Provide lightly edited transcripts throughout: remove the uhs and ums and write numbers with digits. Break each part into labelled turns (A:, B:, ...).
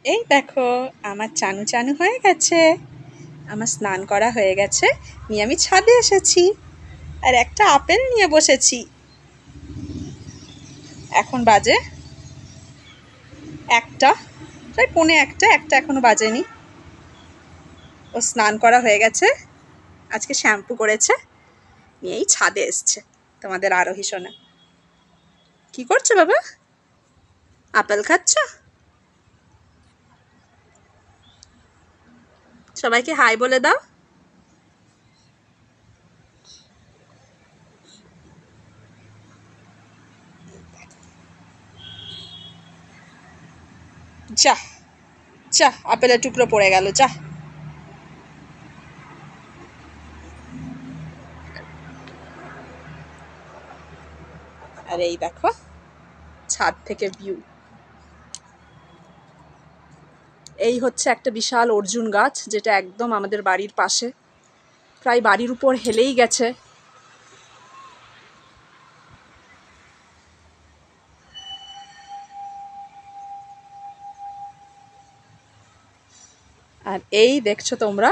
A: এই দেখো, আমার চানু চানু হয়ে গেছে। আমার স্নান করা হয়ে গেছে, নিয়ে আমি ছাদে এসেছি আর একটা আপেল নিয়ে বসেছি। এখন বাজে একটা, প্রায় পৌনে একটা, একটা এখনো বাজেনি। ও স্নান করা হয়ে গেছে, আজকে শ্যাম্পু করেছে, নিয়েই ছাদে এসছে। তোমাদের আরোহী সোনা কি করছো বাবা? আপেল খাচ্ছ? সবাইকে হাই বলে দাও। যা, যা, আপেলের টুকরো পড়ে গেল, যা। আর এই দেখো ছাদ থেকে ভিউ। এই হচ্ছে একটা বিশাল অর্জুন গাছ, যেটা একদম আমাদের বাড়ির পাশে, প্রায় বাড়ির উপর হেলেই গেছে। আর এই দেখছো তোমরা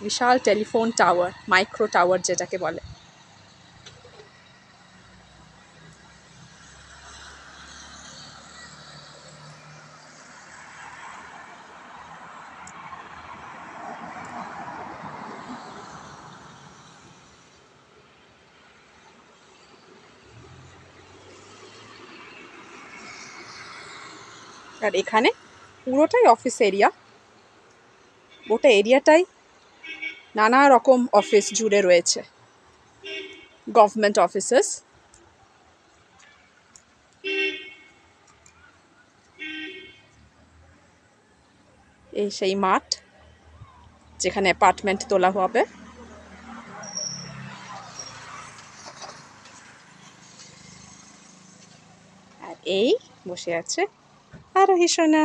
A: বিশাল টেলিফোন টাওয়ার, মাইক্রো টাওয়ার যেটাকে বলে। আর এখানে পুরোটাই অফিস এরিয়া, গোটা এরিয়াটাই নানা রকম অফিস জুড়ে রয়েছে, গভর্নমেন্ট অফিসেস। এই সেই মাঠ যেখানে অ্যাপার্টমেন্ট তোলা হবে। আর এই বসে আছে আরোহী সোনা।